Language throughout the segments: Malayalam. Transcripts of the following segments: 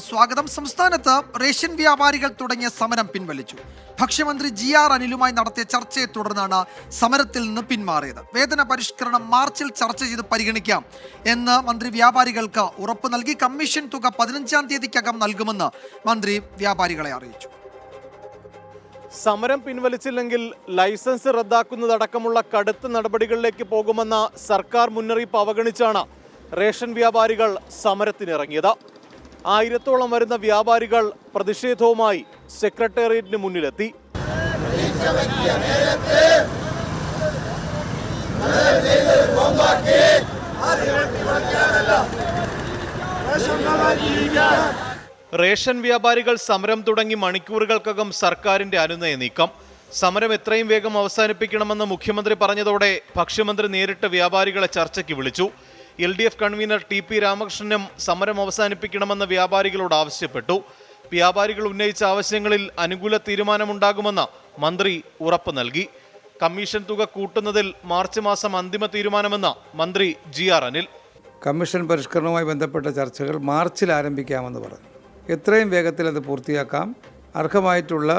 സ്വാഗതം. സംസ്ഥാനത്ത് റേഷൻ വ്യാപാരികൾ തുടങ്ങിയ സമരം പിൻവലിച്ചു. ഭക്ഷ്യമന്ത്രി GR അനിലുമായി നടത്തിയ ചർച്ചയെ തുടർന്നാണ് സമരത്തിൽ നിന്ന് പിന്മാറിയത്. വേതന പരിഷ്കരണം മാർച്ചിൽ ചർച്ച ചെയ്ത് പരിഗണിക്കാം എന്ന് മന്ത്രി വ്യാപാരികൾക്ക് ഉറപ്പ് നൽകി. കമ്മീഷൻ തുക 15-ാം തീയതിക്കകം നൽകുമെന്ന് മന്ത്രി വ്യാപാരികളെ അറിയിച്ചു. സമരം പിൻവലിച്ചില്ലെങ്കിൽ ലൈസൻസ് റദ്ദാക്കുന്നതടക്കമുള്ള കടുത്ത നടപടികളിലേക്ക് പോകുമെന്ന സർക്കാർ മുന്നറിയിപ്പ് അവഗണിച്ചാണ് റേഷൻ വ്യാപാരികൾ സമരത്തിനിറങ്ങിയത്. 1000-ഓളം വരുന്ന വ്യാപാരികൾ പ്രതിഷേധവുമായി സെക്രട്ടേറിയറ്റിന് മുന്നിലെത്തി. റേഷൻ വ്യാപാരികൾ സമരം തുടങ്ങി മണിക്കൂറുകൾക്കകം സർക്കാരിന്റെ അനുനയ നീക്കം. സമരം എത്രയും വേഗം അവസാനിപ്പിക്കണമെന്ന് മുഖ്യമന്ത്രി പറഞ്ഞതോടെ ഭക്ഷ്യമന്ത്രി നേരിട്ട് വ്യാപാരികളെ ചർച്ചയ്ക്ക് വിളിച്ചു. LDF കൺവീനർ TP രാമകൃഷ്ണനും സമരം അവസാനിപ്പിക്കണമെന്ന് വ്യാപാരികളോട് ആവശ്യപ്പെട്ടു. വ്യാപാരികൾ ഉന്നയിച്ച ആവശ്യങ്ങളിൽ അനുകൂല തീരുമാനമുണ്ടാകുമെന്ന് മന്ത്രി ഉറപ്പ് നൽകി. കമ്മീഷൻ തുക കൂട്ടുന്നതിൽ മാർച്ച് മാസം അന്തിമ തീരുമാനമെന്ന് മന്ത്രി GR അനിൽ. കമ്മീഷൻ പരിഷ്കരണവുമായി ബന്ധപ്പെട്ട ചർച്ചകൾ മാർച്ചിൽ ആരംഭിക്കാമെന്ന് പറഞ്ഞു. എത്രയും വേഗത്തിൽ അത് പൂർത്തിയാക്കാം. അർഹമായിട്ടുള്ള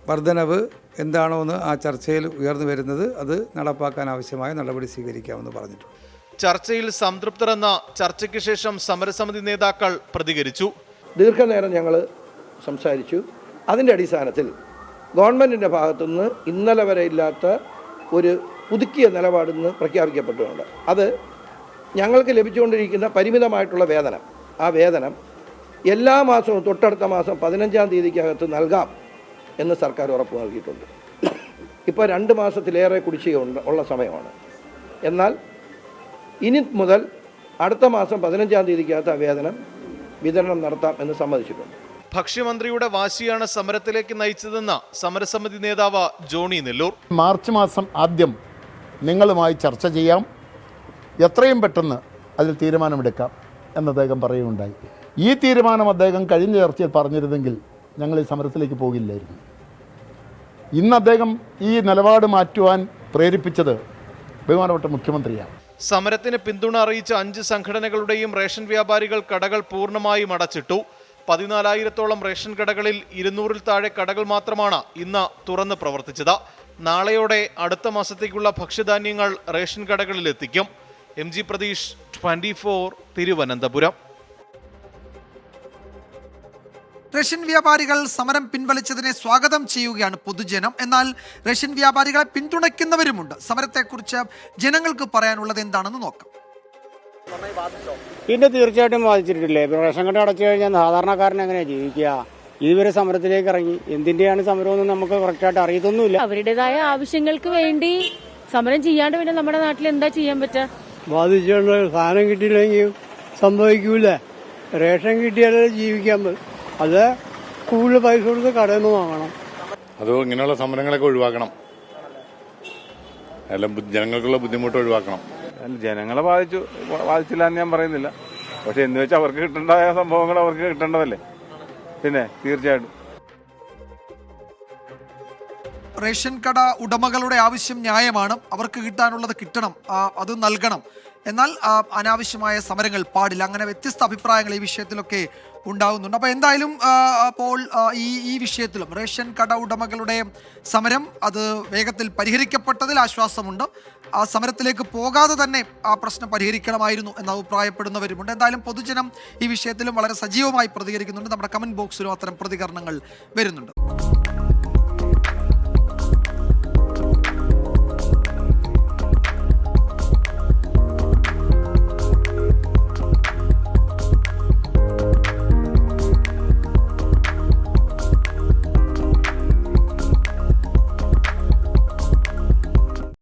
വർധനവ് എന്താണോ എന്ന് ആ ചർച്ചയിൽ ഉയർന്നു വരുന്നത് അത് നടപ്പാക്കാൻ ആവശ്യമായ നടപടി സ്വീകരിക്കാമെന്ന് പറഞ്ഞിട്ടുണ്ട്. ചർച്ചയിൽ സംതൃപ്തരെന്ന ചർച്ചയ്ക്ക് ശേഷം സമരസമിതി നേതാക്കൾ പ്രതികരിച്ചു. ദീർഘനേരം ഞങ്ങൾ സംസാരിച്ചു. അതിൻ്റെ അടിസ്ഥാനത്തിൽ ഗവൺമെൻറ്റിൻ്റെ ഭാഗത്തുനിന്ന് ഇന്നലെ വരെ ഇല്ലാത്ത ഒരു പുതുക്കിയ നിലപാടിന്ന് പ്രഖ്യാപിക്കപ്പെട്ടിട്ടുണ്ട്. അത് ഞങ്ങൾക്ക് ലഭിച്ചുകൊണ്ടിരിക്കുന്ന പരിമിതമായിട്ടുള്ള വേതനം, ആ വേതനം എല്ലാ മാസവും തൊട്ടടുത്ത മാസം 15-ാം തീയതിക്കകത്ത് നൽകാം എന്ന് സർക്കാർ ഉറപ്പ് നൽകിയിട്ടുണ്ട്. ഇപ്പോൾ 2 മാസത്തിലേറെ കുടിശ്ശിക ഉള്ള സമയമാണ്. എന്നാൽ ഇനി മുതൽ അടുത്ത മാസം 15-ാം തീയതിക്കകത്ത് ആ വേതനം വിതരണം നടത്താം എന്ന് സമ്മതിച്ചിട്ടുണ്ട്. ഭക്ഷ്യമന്ത്രിയുടെ വാശിയാണ് സമരത്തിലേക്ക് നയിച്ചതെന്ന് സമരസമിതി നേതാവ് ജോണി നെല്ലൂർ. മാർച്ച് മാസം ആദ്യം നിങ്ങളുമായി ചർച്ച ചെയ്യാം, എത്രയും പെട്ടെന്ന് അതിൽ തീരുമാനമെടുക്കാം എന്ന് അദ്ദേഹം പറയുകയുണ്ടായി. ഈ തീരുമാനം അദ്ദേഹം കഴിഞ്ഞ ചർച്ചയിൽ പറഞ്ഞിരുന്നെങ്കിൽ ഞങ്ങൾ ഈ സമരത്തിലേക്ക് പോകില്ലായിരുന്നു. ഇന്ന് അദ്ദേഹം ഈ നിലപാട് മാറ്റുവാൻ പ്രേരിപ്പിച്ചത് ബഹുമാനപ്പെട്ട മുഖ്യമന്ത്രിയാണ്. സമരത്തിന് പിന്തുണ അറിയിച്ച 5 സംഘടനകളുടെയും റേഷൻ വ്യാപാരികൾ കടകൾ പൂർണ്ണമായും അടച്ചിട്ടു. 14,000-ഓളം റേഷൻ കടകളിൽ 200-ൽ താഴെ കടകൾ മാത്രമാണ് ഇന്ന് തുറന്ന് പ്രവർത്തിച്ചത്. നാളെയോടെ അടുത്ത മാസത്തേക്കുള്ള ഭക്ഷ്യധാന്യങ്ങൾ റേഷൻ കടകളിൽ എത്തിക്കും. MG പ്രതീഷ്, 24, തിരുവനന്തപുരം. റേഷൻ വ്യാപാരികൾ സമരം പിൻവലിച്ചതിനെ സ്വാഗതം ചെയ്യുകയാണ് പൊതുജനം. എന്നാൽ റേഷൻ വ്യാപാരികളെ പിന്തുണയ്ക്കുന്നവരുമുണ്ട്. സമരത്തെക്കുറിച്ച് ജനങ്ങൾക്ക് പറയാനുള്ളത് എന്താണെന്ന് നോക്കാം. പിന്നെ തീർച്ചയായിട്ടും ബാധിച്ചിട്ടില്ലേ. റേഷൻ കട അടച്ചു കഴിഞ്ഞാൽ സാധാരണക്കാരൻ എങ്ങനെയാണ് ജീവിക്കുക? ഇതുവരെ സമരത്തിലേക്ക് ഇറങ്ങി. എന്തിന്റെയാണ് സമരമെന്ന് നമുക്ക് കറക്റ്റായിട്ട് അറിയത്തൊന്നുമില്ല. അവരുടേതായ ആവശ്യങ്ങൾക്ക് വേണ്ടി സമരം ചെയ്യാണ്ട് പിന്നെ നമ്മുടെ നാട്ടിൽ എന്താ ചെയ്യാൻ പറ്റുക? ബാധിച്ചുകൊണ്ട് സാധനം കിട്ടിയില്ലെങ്കിൽ സംഭവിക്കൂല. റേഷൻ കിട്ടിയാലേ ജീവിക്കാൻ പറ്റും. അത് കൂടുതൽ പൈസ കൊടുത്ത് കടയിൽ നിന്ന് വാങ്ങണം. അത് ഇങ്ങനെയുള്ള സമരങ്ങളൊക്കെ ഒഴിവാക്കണം. എല്ലാം ജനങ്ങൾക്കുള്ള ബുദ്ധിമുട്ട് ഒഴിവാക്കണം. ജനങ്ങളെ ബാധിച്ചില്ല എന്ന് ഞാൻ പറയുന്നില്ല. പക്ഷെ എന്ന് വെച്ചാൽ അവർക്ക് കിട്ടേണ്ട സംഭവങ്ങൾ അവർക്ക് കിട്ടേണ്ടതല്ലേ. പിന്നെ തീർച്ചയായിട്ടും റേഷൻ കട ഉടമകളുടെ ആവശ്യം ന്യായമാണ്. അവർക്ക് കിട്ടാനുള്ളത് കിട്ടണം, അത് നൽകണം. എന്നാൽ അനാവശ്യമായ സമരങ്ങൾ പാടില്ല. അങ്ങനെ വ്യത്യസ്ത അഭിപ്രായങ്ങൾ ഈ വിഷയത്തിലൊക്കെ ഉണ്ടാകുന്നുണ്ട്. അപ്പോൾ എന്തായാലും അപ്പോൾ ഈ വിഷയത്തിലും റേഷൻ കട ഉടമകളുടെ സമരം അത് വേഗത്തിൽ പരിഹരിക്കപ്പെട്ടതിൽ ആശ്വാസമുണ്ട്. ആ സമരത്തിലേക്ക് പോകാതെ തന്നെ ആ പ്രശ്നം പരിഹരിക്കണമായിരുന്നു എന്ന് അഭിപ്രായപ്പെടുന്നവരുമുണ്ട്. എന്തായാലും പൊതുജനം ഈ വിഷയത്തിലും വളരെ സജീവമായി പ്രതികരിക്കുന്നുണ്ട്. നമ്മുടെ കമന്റ് ബോക്സിലും അത്തരം പ്രതികരണങ്ങൾ വരുന്നുണ്ട്.